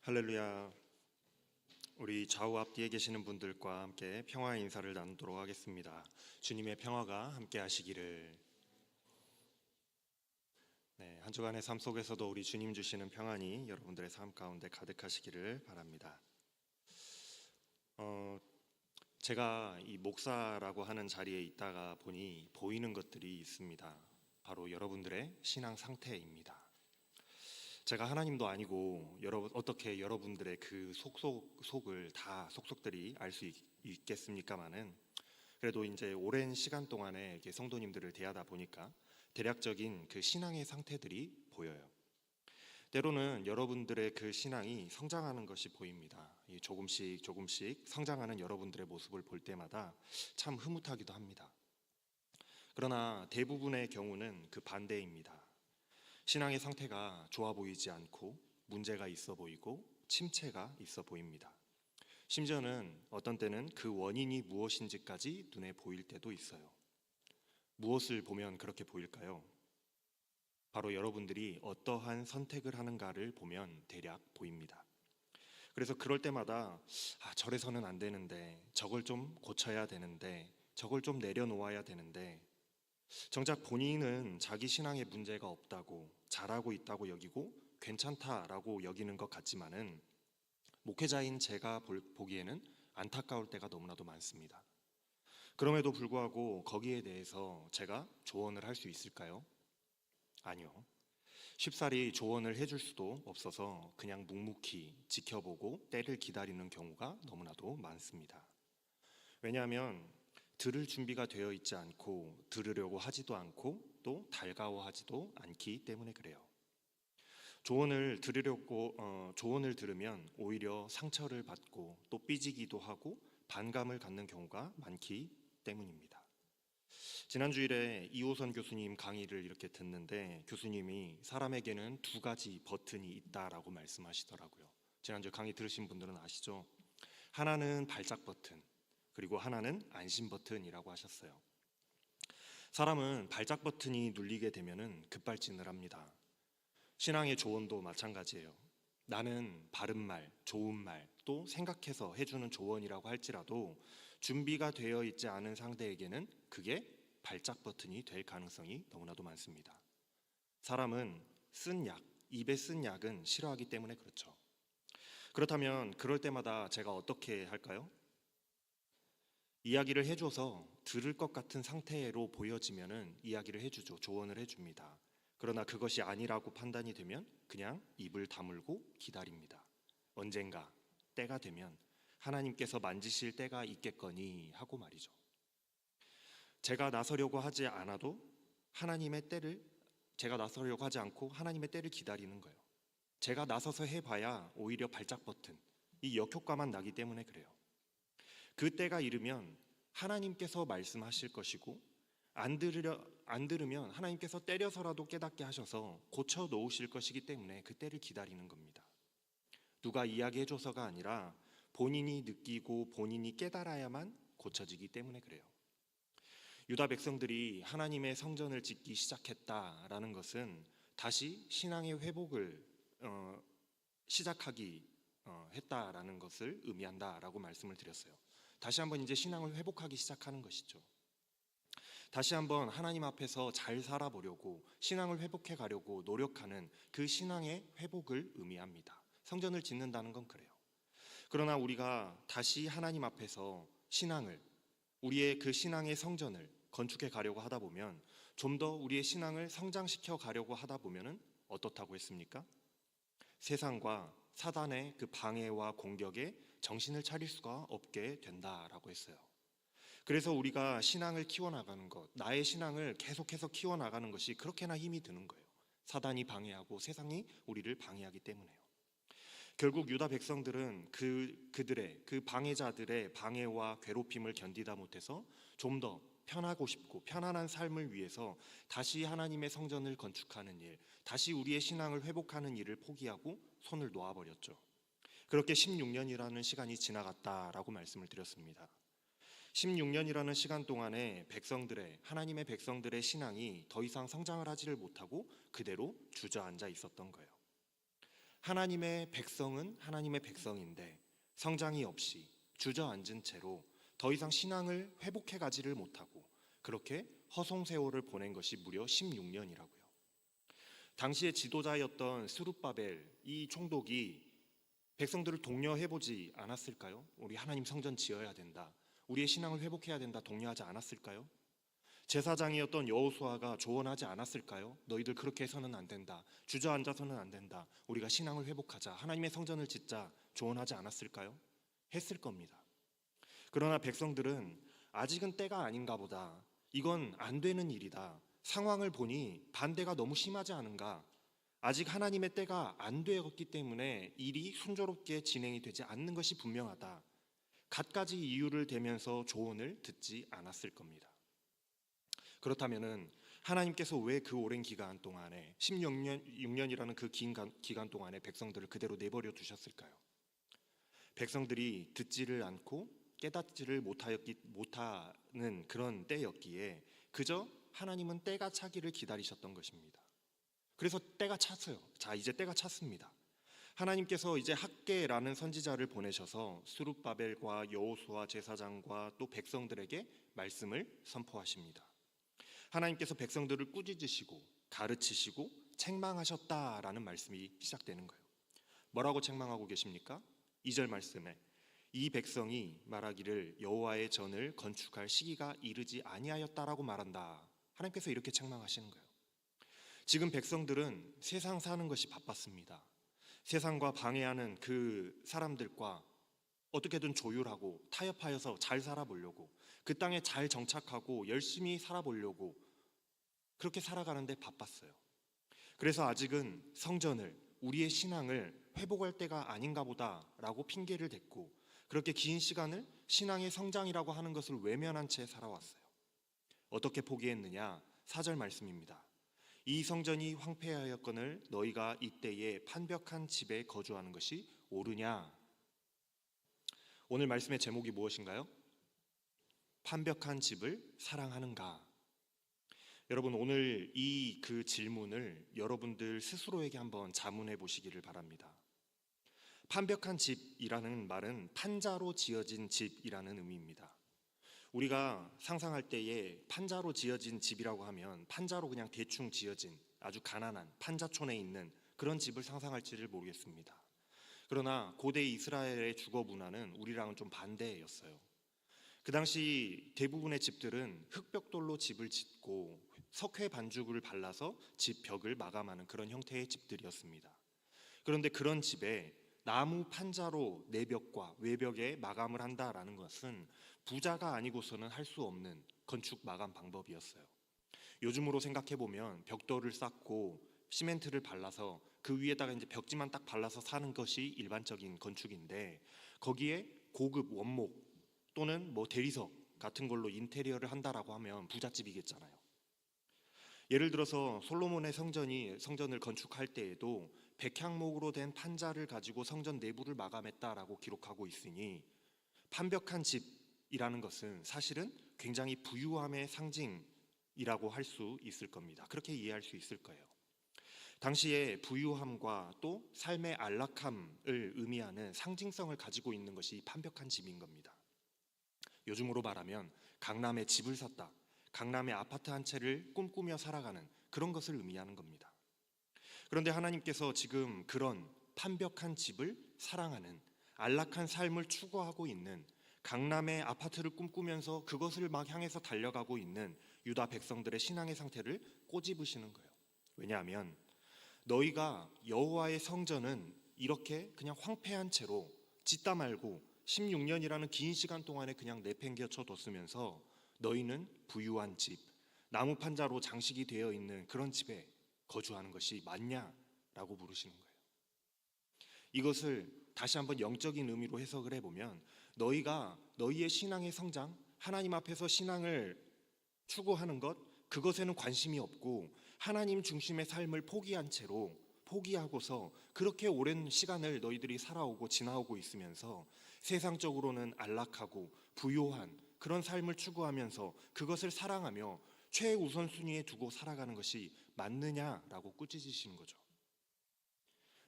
할렐루야. 우리 좌우 앞뒤에 계시는 분들과 함께 평화의 인사를 나누도록 하겠습니다. 주님의 평화가 함께 하시기를. 한 주간의 삶 속에서도 우리 주님 주시는 평안이 여러분들의 삶 가운데 가득하시기를 바랍니다. 제가 이 목사라고 하는 자리에 있다가 보니 보이는 것들이 있습니다. 바로 여러분들의 신앙 상태입니다. 제가 하나님도 아니고 어떻게 여러분들의 그 속속을 다 속속들이 알 수 있겠습니까마는, 그래도 이제 오랜 시간 동안에 성도님들을 대하다 보니까 대략적인 그 신앙의 상태들이 보여요. 때로는 여러분들의 그 신앙이 성장하는 것이 보입니다. 조금씩 성장하는 여러분들의 모습을 볼 때마다 참 흐뭇하기도 합니다. 그러나 대부분의 경우는 그 반대입니다. 신앙의 상태가 좋아 보이지 않고 문제가 있어 보이고 침체가 있어 보입니다. 심지어는 어떤 때는 그 원인이 무엇인지까지 눈에 보일 때도 있어요. 무엇을 보면 그렇게 보일까요? 바로 여러분들이 어떠한 선택을 하는가를 보면 대략 보입니다. 그래서 그럴 때마다 저래서는 안 되는데, 저걸 좀 고쳐야 되는데, 저걸 좀 내려놓아야 되는데, 정작 본인은 자기 신앙에 문제가 없다고, 잘하고 있다고 여기고 괜찮다라고 여기는 것 같지만은, 목회자인 제가 보기에는 안타까울 때가 너무나도 많습니다. 그럼에도 불구하고 거기에 대해서 제가 조언을 할 수 있을까요? 아니요. 쉽사리 조언을 해줄 수도 없어서 그냥 묵묵히 지켜보고 때를 기다리는 경우가 너무나도 많습니다. 왜냐하면 들을 준비가 되어 있지 않고 들으려고 하지도 않고 또 달가워하지도 않기 때문에 그래요. 조언을 들으면 오히려 상처를 받고 또 삐지기도 하고 반감을 갖는 경우가 많기 때문입니다. 지난 주일에 이호선 교수님 강의를 이렇게 듣는데, 교수님이 사람에게는 두 가지 버튼이 있다라고 말씀하시더라고요. 지난주 강의 들으신 분들은 아시죠? 하나는 발작 버튼, 그리고 하나는 안심 버튼이라고 하셨어요. 사람은 발작 버튼이 눌리게 되면은 급발진을 합니다. 신앙의 조언도 마찬가지예요. 나는 바른 말, 좋은 말, 또 생각해서 해주는 조언이라고 할지라도 준비가 되어 있지 않은 상대에게는 그게 발작 버튼이 될 가능성이 너무나도 많습니다. 사람은 입에 쓴 약은 싫어하기 때문에 그렇죠. 그렇다면 그럴 때마다 제가 어떻게 할까요? 이야기를 해줘서 들을 것 같은 상태로 보여지면은 이야기를 해주죠. 조언을 해줍니다. 그러나 그것이 아니라고 판단이 되면 그냥 입을 다물고 기다립니다. 언젠가 때가 되면 하나님께서 만지실 때가 있겠거니 하고 말이죠. 제가 나서려고 하지 않고 하나님의 때를 기다리는 거예요. 제가 나서서 해봐야 오히려 발작 버튼, 이 역효과만 나기 때문에 그래요. 그 때가 이르면 하나님께서 말씀하실 것이고, 안 들으면 하나님께서 때려서라도 깨닫게 하셔서 고쳐 놓으실 것이기 때문에 그 때를 기다리는 겁니다. 누가 이야기해줘서가 아니라 본인이 느끼고 본인이 깨달아야만 고쳐지기 때문에 그래요. 유다 백성들이 하나님의 성전을 짓기 시작했다라는 것은 다시 신앙의 회복을 시작하기 했다라는 것을 의미한다라고 말씀을 드렸어요. 다시 한번 이제 신앙을 회복하기 시작하는 것이죠. 다시 한번 하나님 앞에서 잘 살아보려고, 신앙을 회복해 가려고 노력하는 그 신앙의 회복을 의미합니다. 성전을 짓는다는 건 그래요. 그러나 우리가 다시 하나님 앞에서 우리의 그 신앙의 성전을 건축해 가려고 하다 보면, 좀 더 우리의 신앙을 성장시켜 가려고 하다 보면은 어떻다고 했습니까? 세상과 사단의 그 방해와 공격에 정신을 차릴 수가 없게 된다라고 했어요. 그래서 우리가 신앙을 키워나가는 것, 나의 신앙을 계속해서 키워나가는 것이 그렇게나 힘이 드는 거예요. 사단이 방해하고 세상이 우리를 방해하기 때문에요. 결국 유다 백성들은 그들의 그 방해자들의 방해와 괴롭힘을 견디다 못해서 좀 더 편하고 싶고 편안한 삶을 위해서 다시 하나님의 성전을 건축하는 일, 다시 우리의 신앙을 회복하는 일을 포기하고 손을 놓아버렸죠. 그렇게 16년이라는 시간이 지나갔다라고 말씀을 드렸습니다. 16년이라는 시간 동안에 하나님의 백성들의 신앙이 더 이상 성장을 하지를 못하고 그대로 주저앉아 있었던 거예요. 하나님의 백성은 하나님의 백성인데 성장이 없이 주저앉은 채로 더 이상 신앙을 회복해 가지를 못하고 그렇게 허송세월을 보낸 것이 무려 16년이라고요. 당시의 지도자였던 스룹바벨 이 총독이 백성들을 독려해보지 않았을까요? 우리 하나님 성전 지어야 된다, 우리의 신앙을 회복해야 된다 독려하지 않았을까요? 제사장이었던 여호수아가 조언하지 않았을까요? 너희들 그렇게 해서는 안 된다, 주저앉아서는 안 된다, 우리가 신앙을 회복하자, 하나님의 성전을 짓자 조언하지 않았을까요? 했을 겁니다. 그러나 백성들은 아직은 때가 아닌가 보다, 이건 안 되는 일이다, 상황을 보니 반대가 너무 심하지 않은가, 아직 하나님의 때가 안 되었기 때문에 일이 순조롭게 진행이 되지 않는 것이 분명하다, 갖가지 이유를 대면서 조언을 듣지 않았을 겁니다. 그렇다면 하나님께서 왜 그 오랜 기간 동안에 16년이라는 그 긴 기간 동안에 백성들을 그대로 내버려 두셨을까요? 백성들이 듣지를 않고 깨닫지를 못하는 그런 때였기에 그저 하나님은 때가 차기를 기다리셨던 것입니다. 그래서 때가 찼어요. 자, 이제 때가 찼습니다. 하나님께서 이제 학개라는 선지자를 보내셔서 스룹바벨과 여호수아 제사장과 또 백성들에게 말씀을 선포하십니다. 하나님께서 백성들을 꾸짖으시고 가르치시고 책망하셨다라는 말씀이 시작되는 거예요. 뭐라고 책망하고 계십니까? 2절 말씀에 이 백성이 말하기를 여호와의 전을 건축할 시기가 이르지 아니하였다라고 말한다. 하나님께서 이렇게 책망하시는 거예요. 지금 백성들은 세상 사는 것이 바빴습니다. 세상과 방해하는 그 사람들과 어떻게든 조율하고 타협하여서 잘 살아보려고, 그 땅에 잘 정착하고 열심히 살아보려고 그렇게 살아가는데 바빴어요. 그래서 아직은 성전을, 우리의 신앙을 회복할 때가 아닌가 보다라고 핑계를 댔고 그렇게 긴 시간을 신앙의 성장이라고 하는 것을 외면한 채 살아왔어요. 어떻게 포기했느냐? 4절 말씀입니다. 이 성전이 황폐하였거늘 너희가 이때에 판벽한 집에 거주하는 것이 옳으냐? 오늘 말씀의 제목이 무엇인가요? 판벽한 집을 사랑하는가? 여러분, 오늘 이 그 질문을 여러분들 스스로에게 한번 자문해 보시기를 바랍니다. 판벽한 집이라는 말은 판자로 지어진 집이라는 의미입니다. 우리가 상상할 때에 판자로 지어진 집이라고 하면 판자로 그냥 대충 지어진 아주 가난한 판자촌에 있는 그런 집을 상상할지를 모르겠습니다. 그러나 고대 이스라엘의 주거 문화는 우리랑은 좀 반대였어요. 그 당시 대부분의 집들은 흙벽돌로 집을 짓고 석회 반죽을 발라서 집 벽을 마감하는 그런 형태의 집들이었습니다. 그런데 그런 집에 나무 판자로 내벽과 외벽에 마감을 한다라는 것은 부자가 아니고서는 할 수 없는 건축 마감 방법이었어요. 요즘으로 생각해 보면 벽돌을 쌓고 시멘트를 발라서 그 위에다가 이제 벽지만 딱 발라서 사는 것이 일반적인 건축인데 거기에 고급 원목 또는 뭐 대리석 같은 걸로 인테리어를 한다라고 하면 부잣집이겠잖아요. 예를 들어서 솔로몬의 성전을 건축할 때에도 백향목으로 된 판자를 가지고 성전 내부를 마감했다라고 기록하고 있으니 판벽한 집이라는 것은 사실은 굉장히 부유함의 상징이라고 할 수 있을 겁니다. 그렇게 이해할 수 있을 거예요. 당시에 부유함과 또 삶의 안락함을 의미하는 상징성을 가지고 있는 것이 판벽한 집인 겁니다. 요즘으로 말하면 강남에 집을 샀다, 강남의 아파트 한 채를 꿈꾸며 살아가는 그런 것을 의미하는 겁니다. 그런데 하나님께서 지금 그런 판벽한 집을 사랑하는 안락한 삶을 추구하고 있는 강남의 아파트를 꿈꾸면서 그것을 막 향해서 달려가고 있는 유다 백성들의 신앙의 상태를 꼬집으시는 거예요. 왜냐하면 너희가 여호와의 성전은 이렇게 그냥 황폐한 채로 짓다 말고 16년이라는 긴 시간 동안에 그냥 내팽개쳐 뒀으면서 너희는 부유한 집, 나무 판자로 장식이 되어 있는 그런 집에 거주하는 것이 맞냐라고 물으시는 거예요. 이것을 다시 한번 영적인 의미로 해석을 해보면 너희가 너희의 신앙의 성장, 하나님 앞에서 신앙을 추구하는 것, 그것에는 관심이 없고 하나님 중심의 삶을 포기한 채로 포기하고서 그렇게 오랜 시간을 너희들이 살아오고 지나오고 있으면서 세상적으로는 안락하고 부요한 그런 삶을 추구하면서 그것을 사랑하며 최우선순위에 두고 살아가는 것이 맞느냐라고 꾸짖으시는 거죠.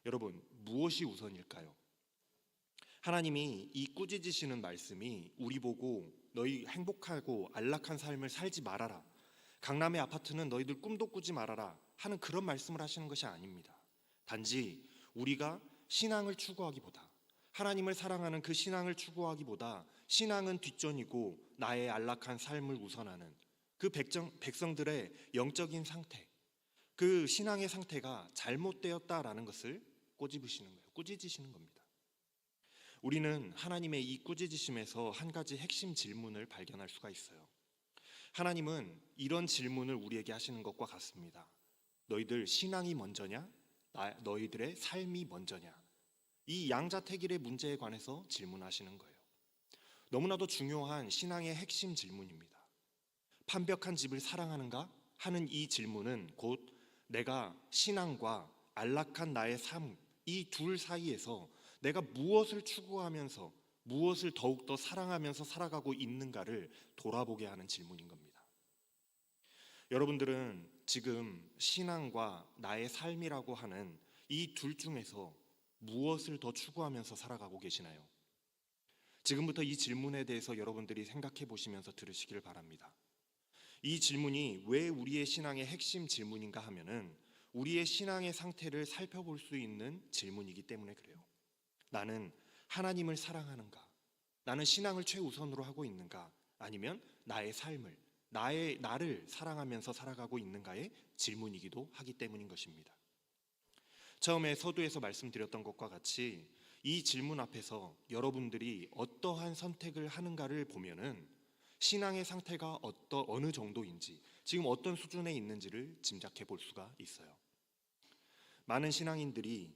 여러분, 무엇이 우선일까요? 하나님이 이 꾸짖으시는 말씀이 우리 보고 너희 행복하고 안락한 삶을 살지 말아라, 강남의 아파트는 너희들 꿈도 꾸지 말아라 하는 그런 말씀을 하시는 것이 아닙니다. 단지 우리가 신앙을 추구하기보다, 하나님을 사랑하는 그 신앙을 추구하기보다 신앙은 뒷전이고 나의 안락한 삶을 우선하는 그 백성들의 영적인 상태, 그 신앙의 상태가 잘못되었다라는 것을 꼬집으시는 거예요. 꾸짖으시는 겁니다. 우리는 하나님의 이 꾸짖으심에서 한 가지 핵심 질문을 발견할 수가 있어요. 하나님은 이런 질문을 우리에게 하시는 것과 같습니다. 너희들 신앙이 먼저냐? 너희들의 삶이 먼저냐? 이 양자택일의 문제에 관해서 질문하시는 거예요. 너무나도 중요한 신앙의 핵심 질문입니다. 판벽한 집을 사랑하는가? 하는 이 질문은 곧 내가 신앙과 안락한 나의 삶, 이 둘 사이에서 내가 무엇을 추구하면서 무엇을 더욱더 사랑하면서 살아가고 있는가를 돌아보게 하는 질문인 겁니다. 여러분들은 지금 신앙과 나의 삶이라고 하는 이 둘 중에서 무엇을 더 추구하면서 살아가고 계시나요? 지금부터 이 질문에 대해서 여러분들이 생각해 보시면서 들으시길 바랍니다. 이 질문이 왜 우리의 신앙의 핵심 질문인가 하면은 우리의 신앙의 상태를 살펴볼 수 있는 질문이기 때문에 그래요. 나는 하나님을 사랑하는가? 나는 신앙을 최우선으로 하고 있는가? 아니면 나의 삶을, 나를 사랑하면서 살아가고 있는가의 질문이기도 하기 때문인 것입니다. 처음에 서두에서 말씀드렸던 것과 같이 이 질문 앞에서 여러분들이 어떠한 선택을 하는가를 보면은 신앙의 상태가 어느 정도인지, 지금 어떤 수준에 있는지를 짐작해 볼 수가 있어요. 많은 신앙인들이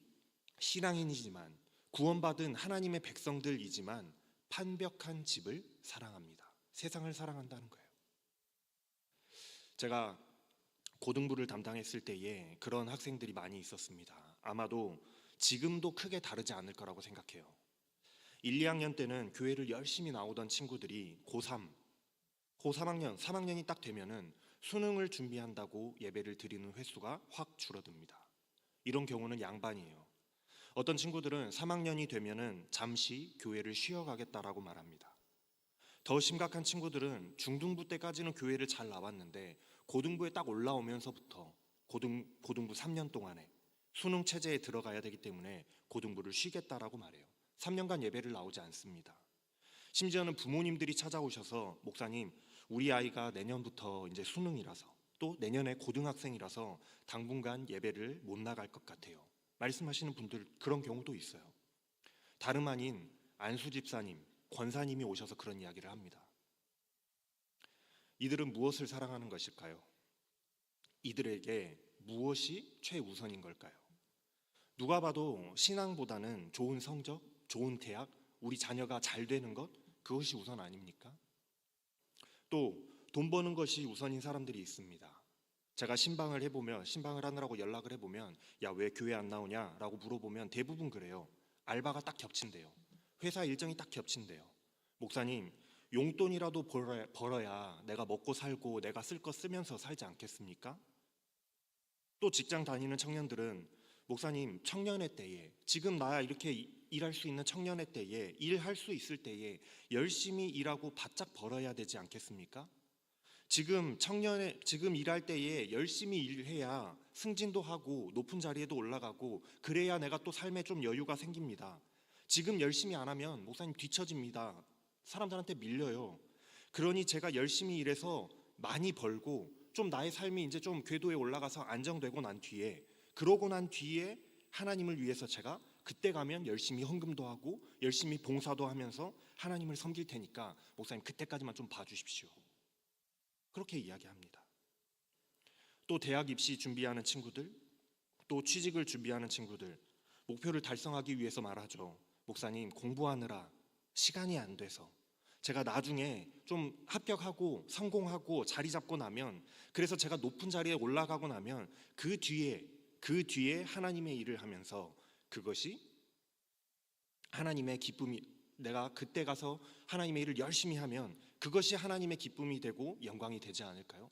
신앙인이지만 구원받은 하나님의 백성들이지만 판벽한 집을 사랑합니다. 세상을 사랑한다는 거예요. 제가 고등부를 담당했을 때에 그런 학생들이 많이 있었습니다. 아마도 지금도 크게 다르지 않을 거라고 생각해요. 1, 2학년 때는 교회를 열심히 나오던 친구들이 고3, 3학년이 딱 되면은 수능을 준비한다고 예배를 드리는 횟수가 확 줄어듭니다. 이런 경우는 양반이에요. 어떤 친구들은 3학년이 되면은 잠시 교회를 쉬어가겠다라고 말합니다. 더 심각한 친구들은 중등부 때까지는 교회를 잘 나왔는데 고등부에 딱 올라오면서부터 고등부 3년 동안에 수능 체제에 들어가야 되기 때문에 고등부를 쉬겠다라고 말해요. 3년간 예배를 나오지 않습니다. 심지어는 부모님들이 찾아오셔서 목사님, 우리 아이가 내년부터 이제 수능이라서 또 내년에 고등학생이라서 당분간 예배를 못 나갈 것 같아요. 말씀하시는 분들 그런 경우도 있어요. 다름 아닌 안수 집사님, 권사님이 오셔서 그런 이야기를 합니다. 이들은 무엇을 사랑하는 것일까요? 이들에게 무엇이 최우선인 걸까요? 누가 봐도 신앙보다는 좋은 성적, 좋은 대학, 우리 자녀가 잘 되는 것, 그것이 우선 아닙니까? 또 돈 버는 것이 우선인 사람들이 있습니다. 제가 신방을 하느라고 연락을 해보면 야, 왜 교회 안 나오냐라고 물어보면 대부분 그래요. 알바가 딱 겹친대요. 회사 일정이 딱 겹친대요. 목사님, 용돈이라도 벌어야 내가 먹고 살고 내가 쓸 거 쓰면서 살지 않겠습니까? 또 직장 다니는 청년들은 목사님, 청년의 때에, 지금 나 이렇게 일할 수 있는 청년의 때에, 일할 수 있을 때에 열심히 일하고 바짝 벌어야 되지 않겠습니까? 지금 일할 때에 열심히 일해야 승진도 하고 높은 자리에도 올라가고 그래야 내가 또 삶에 좀 여유가 생깁니다. 지금 열심히 안 하면 목사님 뒤처집니다. 사람들한테 밀려요. 그러니 제가 열심히 일해서 많이 벌고 좀 나의 삶이 이제 좀 궤도에 올라가서 안정되고 난 뒤에, 그러고 난 뒤에 하나님을 위해서 제가 그때 가면 열심히 헌금도 하고 열심히 봉사도 하면서 하나님을 섬길 테니까 목사님 그때까지만 좀 봐주십시오. 그렇게 이야기합니다. 또 대학 입시 준비하는 친구들, 또 취직을 준비하는 친구들, 목표를 달성하기 위해서 말하죠. 목사님, 공부하느라 시간이 안 돼서 제가 나중에 좀 합격하고 성공하고 자리 잡고 나면, 그래서 제가 높은 자리에 올라가고 나면 그 뒤에 하나님의 일을 하면서 그것이 하나님의 기쁨이, 내가 그때 가서 하나님의 일을 열심히 하면 그것이 하나님의 기쁨이 되고 영광이 되지 않을까요?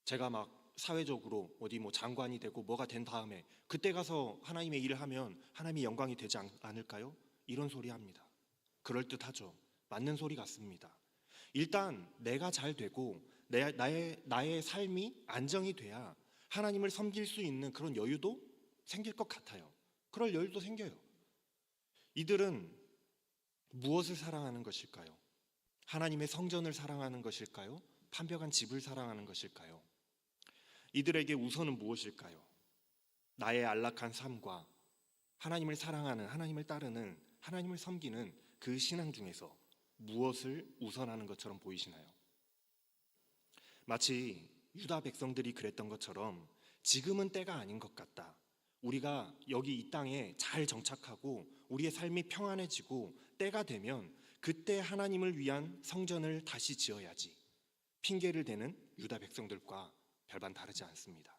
제가 막 사회적으로 어디 뭐 장관이 되고 뭐가 된 다음에 그때 가서 하나님의 일을 하면 하나님의 영광이 되지 않을까요? 이런 소리 합니다. 그럴듯하죠. 맞는 소리 같습니다. 일단 내가 잘 되고 나의 삶이 안정이 돼야 하나님을 섬길 수 있는 그런 여유도 생길 것 같아요. 그럴 여유도 생겨요. 이들은 무엇을 사랑하는 것일까요? 하나님의 성전을 사랑하는 것일까요? 판벽한 집을 사랑하는 것일까요? 이들에게 우선은 무엇일까요? 나의 안락한 삶과 하나님을 사랑하는, 하나님을 따르는, 하나님을 섬기는 그 신앙 중에서 무엇을 우선하는 것처럼 보이시나요? 마치 유다 백성들이 그랬던 것처럼 지금은 때가 아닌 것 같다. 우리가 여기 이 땅에 잘 정착하고 우리의 삶이 평안해지고 때가 되면 그때 하나님을 위한 성전을 다시 지어야지. 핑계를 대는 유다 백성들과 별반 다르지 않습니다.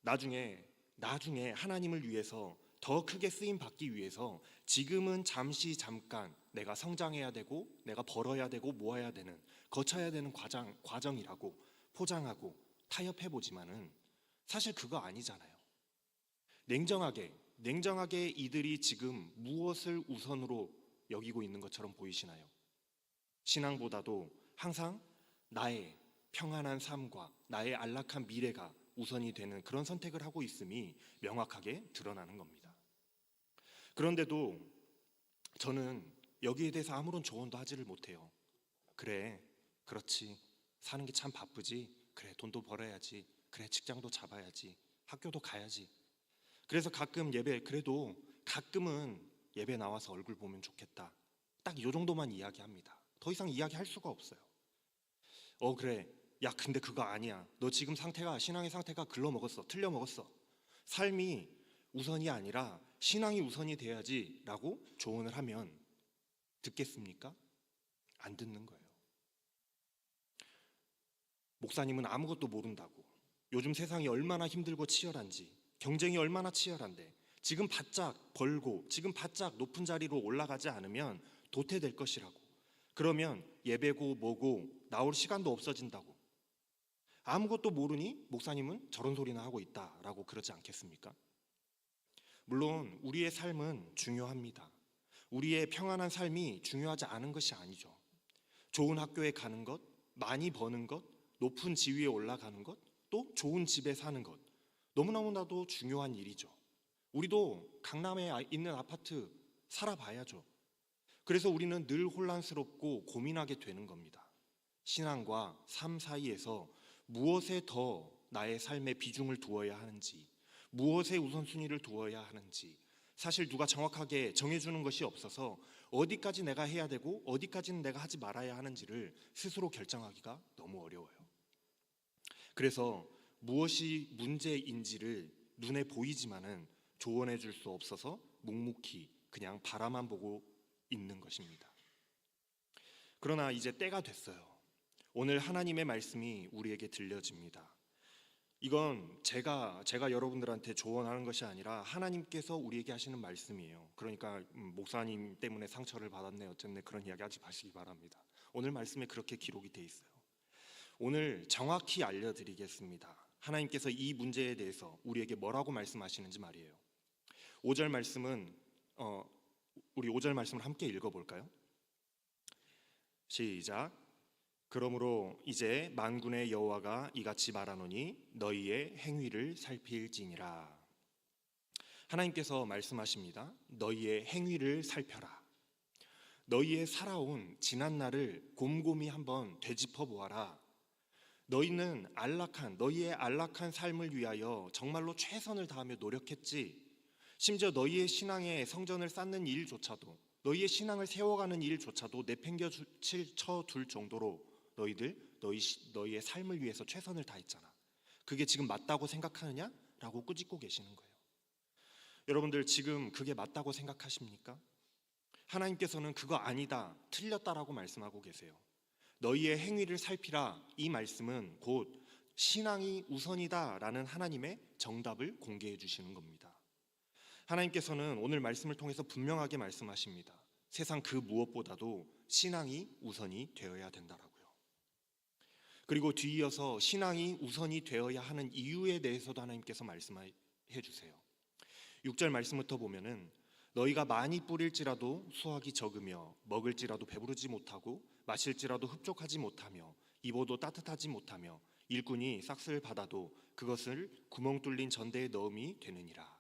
나중에 하나님을 위해서 더 크게 쓰임 받기 위해서 지금은 잠깐 내가 성장해야 되고 내가 벌어야 되고 모아야 되는 거쳐야 되는 과정이라고 포장하고 타협해 보지만은 사실 그거 아니잖아요. 냉정하게 이들이 지금 무엇을 우선으로 여기고 있는 것처럼 보이시나요? 신앙보다도 항상 나의 평안한 삶과 나의 안락한 미래가 우선이 되는 그런 선택을 하고 있음이 명확하게 드러나는 겁니다. 그런데도 저는 여기에 대해서 아무런 조언도 하지를 못해요. 그래, 그렇지. 사는 게 참 바쁘지. 그래, 돈도 벌어야지. 그래, 직장도 잡아야지. 학교도 가야지. 그래서 그래도 가끔은 예배 나와서 얼굴 보면 좋겠다. 딱 이 정도만 이야기합니다. 더 이상 이야기할 수가 없어요. 그래. 야, 근데 그거 아니야. 너 지금 신앙의 상태가 틀려 먹었어. 삶이 우선이 아니라 신앙이 우선이 돼야지 라고 조언을 하면 듣겠습니까? 안 듣는 거예요. 목사님은 아무것도 모른다고. 요즘 세상이 얼마나 힘들고 치열한지, 경쟁이 얼마나 치열한데 지금 바짝 벌고 지금 바짝 높은 자리로 올라가지 않으면 도태될 것이라고. 그러면 예배고 뭐고 나올 시간도 없어진다고. 아무것도 모르니 목사님은 저런 소리나 하고 있다라고 그러지 않겠습니까? 물론 우리의 삶은 중요합니다. 우리의 평안한 삶이 중요하지 않은 것이 아니죠. 좋은 학교에 가는 것, 많이 버는 것, 높은 지위에 올라가는 것, 또 좋은 집에 사는 것, 너무너무나도 중요한 일이죠. 우리도 강남에 있는 아파트 살아봐야죠. 그래서 우리는 늘 혼란스럽고 고민하게 되는 겁니다. 신앙과 삶 사이에서 무엇에 더 나의 삶의 비중을 두어야 하는지, 무엇에 우선순위를 두어야 하는지 사실 누가 정확하게 정해주는 것이 없어서 어디까지 내가 해야 되고 어디까지는 내가 하지 말아야 하는지를 스스로 결정하기가 너무 어려워요. 그래서 무엇이 문제인지를 눈에 보이지만은 조언해 줄 수 없어서 묵묵히 그냥 바라만 보고 있는 것입니다. 그러나 이제 때가 됐어요. 오늘 하나님의 말씀이 우리에게 들려집니다. 이건 제가 여러분들한테 조언하는 것이 아니라 하나님께서 우리에게 하시는 말씀이에요. 그러니까 목사님 때문에 상처를 받았네 어쨌네 그런 이야기 하지 마시기 바랍니다. 오늘 말씀에 그렇게 기록이 돼 있어요. 오늘 정확히 알려드리겠습니다. 하나님께서 이 문제에 대해서 우리에게 뭐라고 말씀하시는지 말이에요. 5절 말씀은 우리 5절 말씀을 함께 읽어볼까요? 시작. 그러므로 이제 만군의 여호와가 이같이 말하노니 너희의 행위를 살필지니라. 하나님께서 말씀하십니다. 너희의 행위를 살펴라. 너희의 살아온 지난 날을 곰곰이 한번 되짚어 보아라. 너희의 안락한 삶을 위하여 정말로 최선을 다하며 노력했지. 심지어 너희의 신앙의 성전을 쌓는 일조차도, 너희의 신앙을 세워가는 일조차도 내팽겨쳐 둘 정도로 너희의 삶을 위해서 최선을 다했잖아. 그게 지금 맞다고 생각하느냐? 라고 꾸짖고 계시는 거예요. 여러분들 지금 그게 맞다고 생각하십니까? 하나님께서는 그거 아니다, 틀렸다라고 말씀하고 계세요. 너희의 행위를 살피라, 이 말씀은 곧 신앙이 우선이다라는 하나님의 정답을 공개해 주시는 겁니다. 하나님께서는 오늘 말씀을 통해서 분명하게 말씀하십니다. 세상 그 무엇보다도 신앙이 우선이 되어야 된다라고요. 그리고 뒤이어서 신앙이 우선이 되어야 하는 이유에 대해서도 하나님께서 말씀해 주세요. 6절 말씀부터 보면은 너희가 많이 뿌릴지라도 수확이 적으며 먹을지라도 배부르지 못하고 마실지라도 흡족하지 못하며 입어도 따뜻하지 못하며 일꾼이 싹쓸 받아도 그것을 구멍 뚫린 전대에 넣음이 되느니라.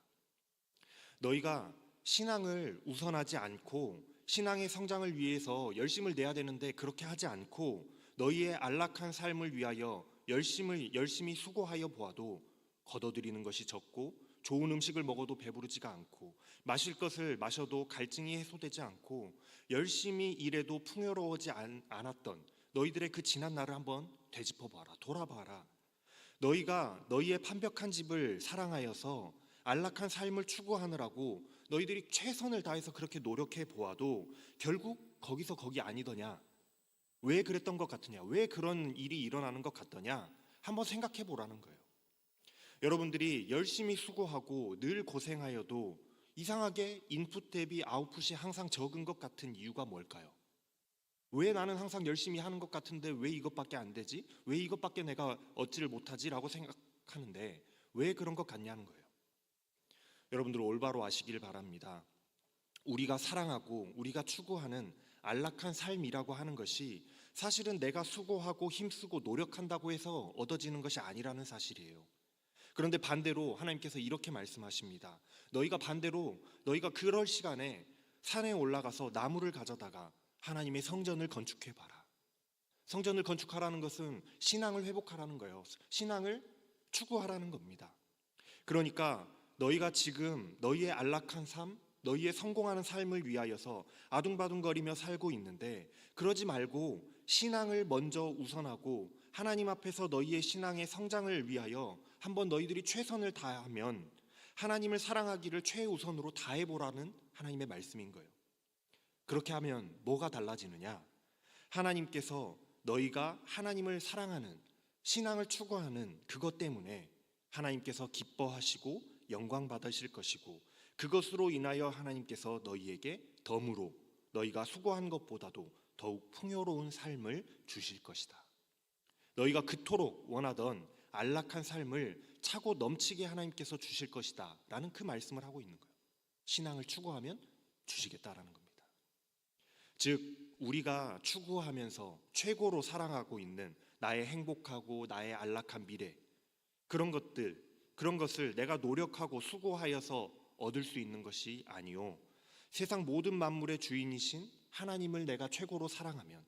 너희가 신앙을 우선하지 않고 신앙의 성장을 위해서 열심을 내야 되는데 그렇게 하지 않고 너희의 안락한 삶을 위하여 열심히 수고하여 보아도 거둬들이는 것이 적고 좋은 음식을 먹어도 배부르지가 않고 마실 것을 마셔도 갈증이 해소되지 않고 열심히 일해도 풍요로워지 않았던 너희들의 그 지난 날을 한번 되짚어봐라. 돌아봐라. 너희가 너희의 판벽한 집을 사랑하여서 안락한 삶을 추구하느라고 너희들이 최선을 다해서 그렇게 노력해 보아도 결국 거기서 거기 아니더냐? 왜 그랬던 것 같으냐? 왜 그런 일이 일어나는 것 같더냐? 한번 생각해 보라는 거예요. 여러분들이 열심히 수고하고 늘 고생하여도 이상하게 인풋 대비 아웃풋이 항상 적은 것 같은 이유가 뭘까요? 왜 나는 항상 열심히 하는 것 같은데 왜 이것밖에 안 되지? 왜 이것밖에 내가 얻지를 못하지? 라고 생각하는데 왜 그런 것 같냐는 거예요. 여러분들 올바로 아시길 바랍니다. 우리가 사랑하고 우리가 추구하는 안락한 삶이라고 하는 것이 사실은 내가 수고하고 힘쓰고 노력한다고 해서 얻어지는 것이 아니라는 사실이에요. 그런데 반대로 하나님께서 이렇게 말씀하십니다. 너희가 그럴 시간에 산에 올라가서 나무를 가져다가 하나님의 성전을 건축해봐라. 성전을 건축하라는 것은 신앙을 회복하라는 거예요. 신앙을 추구하라는 겁니다. 그러니까 너희가 지금 너희의 안락한 삶, 너희의 성공하는 삶을 위하여서 아둥바둥거리며 살고 있는데 그러지 말고 신앙을 먼저 우선하고 하나님 앞에서 너희의 신앙의 성장을 위하여 한번 너희들이 최선을 다하면 하나님을 사랑하기를 최우선으로 다해보라는 하나님의 말씀인 거예요. 그렇게 하면 뭐가 달라지느냐? 하나님께서 너희가 하나님을 사랑하는 신앙을 추구하는 그것 때문에 하나님께서 기뻐하시고 영광 받으실 것이고 그것으로 인하여 하나님께서 너희에게 덤으로 너희가 수고한 것보다도 더욱 풍요로운 삶을 주실 것이다. 너희가 그토록 원하던 안락한 삶을 차고 넘치게 하나님께서 주실 것이다 라는 그 말씀을 하고 있는 거예요. 신앙을 추구하면 주시겠다라는 겁니다. 즉 우리가 추구하면서 최고로 사랑하고 있는 나의 행복하고 나의 안락한 미래 그런 것을 내가 노력하고 수고하여서 얻을 수 있는 것이 아니요 세상 모든 만물의 주인이신 하나님을 내가 최고로 사랑하면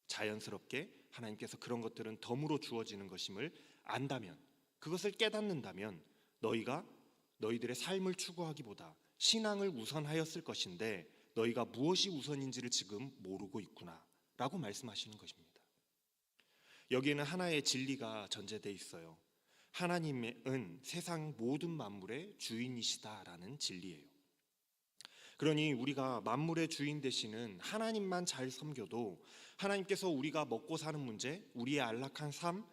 자연스럽게 하나님께서 그런 것들은 덤으로 주어지는 것임을 안다면 그것을 깨닫는다면 너희가 너희들의 삶을 추구하기보다 신앙을 우선하였을 것인데 너희가 무엇이 우선인지를 지금 모르고 있구나 라고 말씀하시는 것입니다. 여기에는 하나의 진리가 전제되어 있어요. 하나님은 세상 모든 만물의 주인이시다라는 진리예요. 그러니 우리가 만물의 주인 되시는 하나님만 잘 섬겨도 하나님께서 우리가 먹고 사는 문제, 우리의 안락한 삶,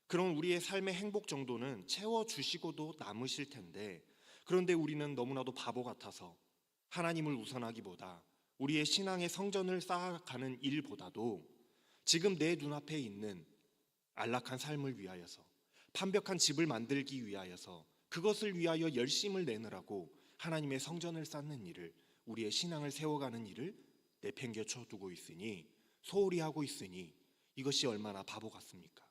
그런 우리의 삶의 행복 정도는 채워주시고도 남으실 텐데 그런데 우리는 너무나도 바보 같아서 하나님을 우선하기보다 우리의 신앙의 성전을 쌓아가는 일보다도 지금 내 눈앞에 있는 안락한 삶을 위하여서 판벽한 집을 만들기 위하여서 그것을 위하여 열심을 내느라고 하나님의 성전을 쌓는 일을 우리의 신앙을 세워가는 일을 내팽개쳐 두고 있으니 소홀히 하고 있으니 이것이 얼마나 바보 같습니까?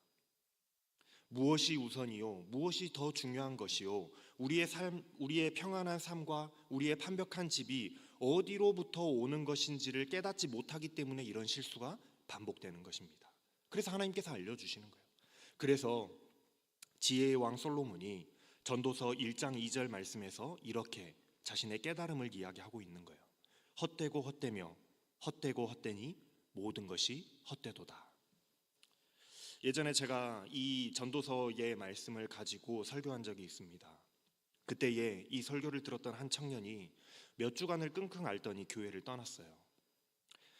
무엇이 우선이요? 무엇이 더 중요한 것이요? 우리의 평안한 삶과 우리의 판벽한 집이 어디로부터 오는 것인지를 깨닫지 못하기 때문에 이런 실수가 반복되는 것입니다. 그래서 하나님께서 알려주시는 거예요. 그래서 지혜의 왕 솔로몬이 전도서 1장 2절 말씀에서 이렇게 자신의 깨달음을 이야기하고 있는 거예요. 헛되고 헛되며 헛되고 헛되니 모든 것이 헛되도다. 예전에 제가 이 전도서의 말씀을 가지고 설교한 적이 있습니다. 그때에 이 설교를 들었던 한 청년이 몇 주간을 끙끙 앓더니 교회를 떠났어요.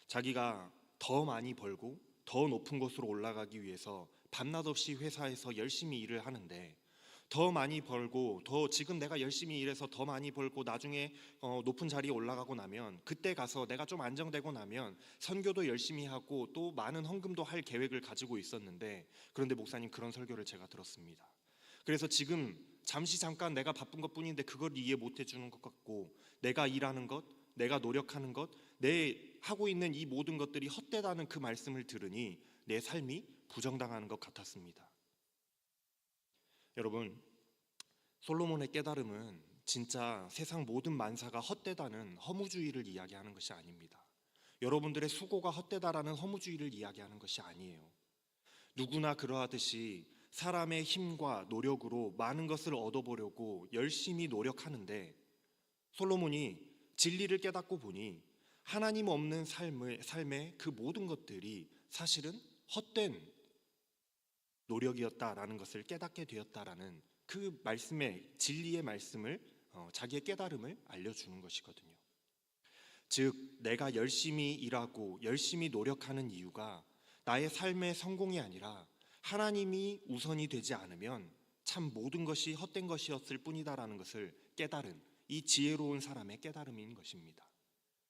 자기가 더 많이 벌고 더 높은 곳으로 올라가기 위해서 밤낮 없이 회사에서 열심히 일을 하는데 더 많이 벌고 더 지금 내가 열심히 일해서 더 많이 벌고 나중에 높은 자리에 올라가고 나면 그때 가서 내가 좀 안정되고 나면 선교도 열심히 하고 또 많은 헌금도 할 계획을 가지고 있었는데, 그런데 목사님 그런 설교를 제가 들었습니다. 그래서 지금 잠시 잠깐 내가 바쁜 것뿐인데 그걸 이해 못 해주는 것 같고, 내가 일하는 것, 내가 노력하는 것, 내 하고 있는 이 모든 것들이 헛되다는 그 말씀을 들으니 내 삶이 부정당하는 것 같았습니다. 여러분, 솔로몬의 깨달음은 진짜 세상 모든 만사가 헛되다는 허무주의를 이야기하는 것이 아닙니다. 여러분들의 수고가 헛되다라는 허무주의를 이야기하는 것이 아니에요. 누구나 그러하듯이 사람의 힘과 노력으로 많은 것을 얻어보려고 열심히 노력하는데, 솔로몬이 진리를 깨닫고 보니 하나님 없는 삶의 그 모든 것들이 사실은 헛된 노력이었다라는 것을 깨닫게 되었다라는 그 말씀의 진리의 말씀을 자기의 깨달음을 알려주는 것이거든요. 즉 내가 열심히 일하고 열심히 노력하는 이유가 나의 삶의 성공이 아니라 하나님이 우선이 되지 않으면 참 모든 것이 헛된 것이었을 뿐이다라는 것을 깨달은 이 지혜로운 사람의 깨달음인 것입니다.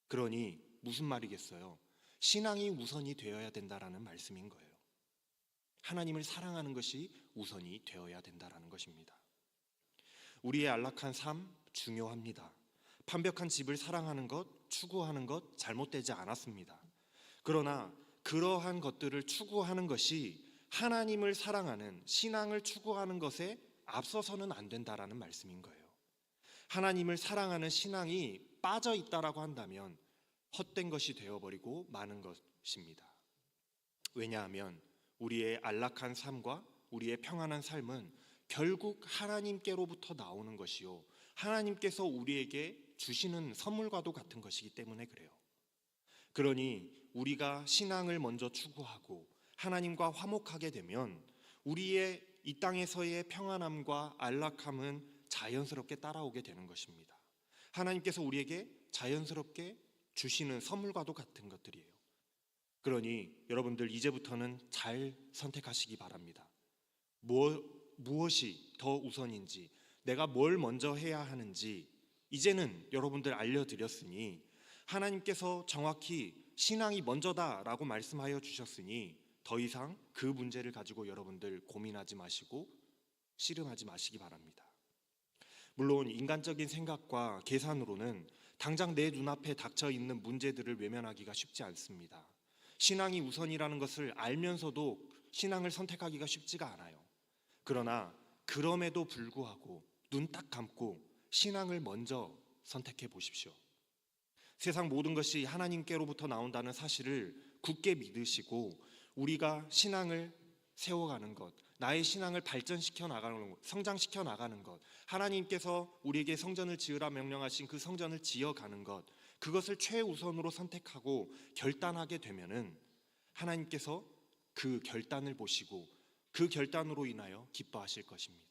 그러니 무슨 말이겠어요? 신앙이 우선이 되어야 된다라는 말씀인 거예요. 하나님을 사랑하는 것이 우선이 되어야 된다라는 것입니다. 우리의 안락한 삶 중요합니다. 완벽한 집을 사랑하는 것, 추구하는 것 잘못되지 않았습니다. 그러나 그러한 것들을 추구하는 것이 하나님을 사랑하는 신앙을 추구하는 것에 앞서서는 안 된다라는 말씀인 거예요. 하나님을 사랑하는 신앙이 빠져 있다라고 한다면 헛된 것이 되어버리고 마는 것입니다. 왜냐하면 우리의 안락한 삶과 우리의 평안한 삶은 결국 하나님께로부터 나오는 것이요, 하나님께서 우리에게 주시는 선물과도 같은 것이기 때문에 그래요. 그러니 우리가 신앙을 먼저 추구하고 하나님과 화목하게 되면 우리의 이 땅에서의 평안함과 안락함은 자연스럽게 따라오게 되는 것입니다. 하나님께서 우리에게 자연스럽게 주시는 선물과도 같은 것들이에요. 그러니 여러분들 이제부터는 잘 선택하시기 바랍니다. 무엇이 더 우선인지, 내가 뭘 먼저 해야 하는지 이제는 여러분들 알려드렸으니, 하나님께서 정확히 신앙이 먼저다라고 말씀하여 주셨으니 더 이상 그 문제를 가지고 여러분들 고민하지 마시고 씨름하지 마시기 바랍니다. 물론 인간적인 생각과 계산으로는 당장 내 눈앞에 닥쳐 있는 문제들을 외면하기가 쉽지 않습니다. 신앙이 우선이라는 것을 알면서도 신앙을 선택하기가 쉽지가 않아요. 그러나 그럼에도 불구하고 눈 딱 감고 신앙을 먼저 선택해 보십시오. 세상 모든 것이 하나님께로부터 나온다는 사실을 굳게 믿으시고 우리가 신앙을 세워가는 것, 나의 신앙을 발전시켜 나가는 것, 성장시켜 나가는 것, 하나님께서 우리에게 성전을 지으라 명령하신 그 성전을 지어가는 것, 그것을 최우선으로 선택하고 결단하게 되면은 하나님께서 그 결단을 보시고 그 결단으로 인하여 기뻐하실 것입니다.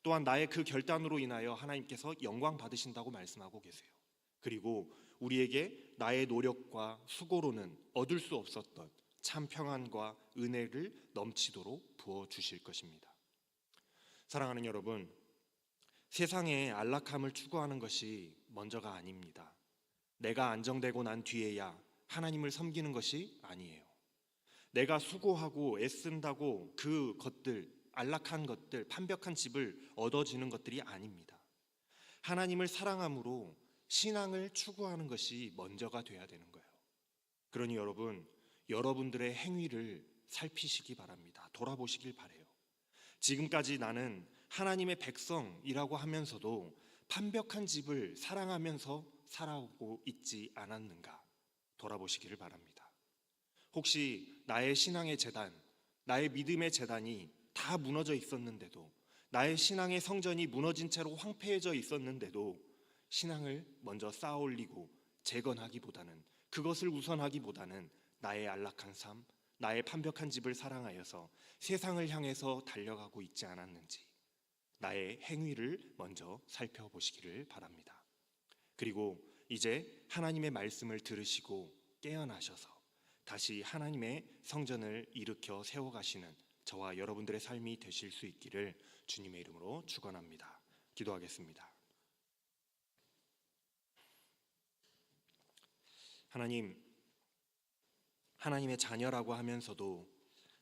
또한 나의 그 결단으로 인하여 하나님께서 영광 받으신다고 말씀하고 계세요. 그리고 우리에게 나의 노력과 수고로는 얻을 수 없었던 참 평안과 은혜를 넘치도록 부어주실 것입니다. 사랑하는 여러분, 세상의 안락함을 추구하는 것이 먼저가 아닙니다. 내가 안정되고 난 뒤에야 하나님을 섬기는 것이 아니에요. 내가 수고하고 애쓴다고 그 것들, 안락한 것들, 완벽한 집을 얻어지는 것들이 아닙니다. 하나님을 사랑함으로 신앙을 추구하는 것이 먼저가 돼야 되는 거예요. 그러니 여러분, 여러분들의 행위를 살피시기 바랍니다. 돌아보시길 바래요. 지금까지 나는 하나님의 백성이라고 하면서도 완벽한 집을 사랑하면서 살아오고 있지 않았는가 돌아보시기를 바랍니다. 혹시 나의 신앙의 재단, 나의 믿음의 재단이 다 무너져 있었는데도, 나의 신앙의 성전이 무너진 채로 황폐해져 있었는데도 신앙을 먼저 쌓아 올리고 재건하기보다는, 그것을 우선하기보다는 나의 안락한 삶, 나의 완벽한 집을 사랑하여서 세상을 향해서 달려가고 있지 않았는지 나의 행위를 먼저 살펴보시기를 바랍니다. 그리고 이제 하나님의 말씀을 들으시고 깨어나셔서 다시 하나님의 성전을 일으켜 세워가시는 저와 여러분들의 삶이 되실 수 있기를 주님의 이름으로 축원합니다. 기도하겠습니다. 하나님, 하나님의 자녀라고 하면서도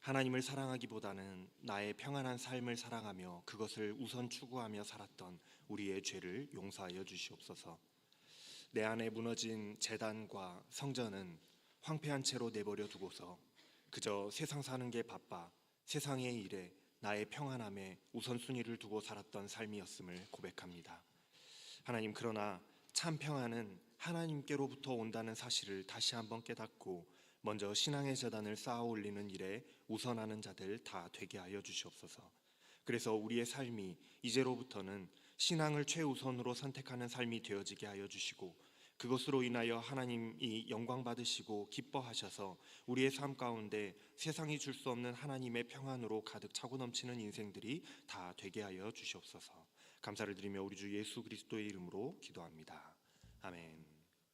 하나님을 사랑하기보다는 나의 평안한 삶을 사랑하며 그것을 우선 추구하며 살았던 우리의 죄를 용서하여 주시옵소서. 내 안에 무너진 제단과 성전은 황폐한 채로 내버려 두고서 그저 세상 사는 게 바빠 세상의 일에 나의 평안함에 우선순위를 두고 살았던 삶이었음을 고백합니다. 하나님, 그러나 참 평안은 하나님께로부터 온다는 사실을 다시 한번 깨닫고 먼저 신앙의 재단을 쌓아 올리는 일에 우선하는 자들 다 되게 하여 주시옵소서. 그래서 우리의 삶이 이제로부터는 신앙을 최우선으로 선택하는 삶이 되어지게 하여 주시고 그것으로 인하여 하나님이 영광 받으시고 기뻐하셔서 우리의 삶 가운데 세상이 줄 수 없는 하나님의 평안으로 가득 차고 넘치는 인생들이 다 되게 하여 주시옵소서. 감사를 드리며 우리 주 예수 그리스도의 이름으로 기도합니다. 아멘.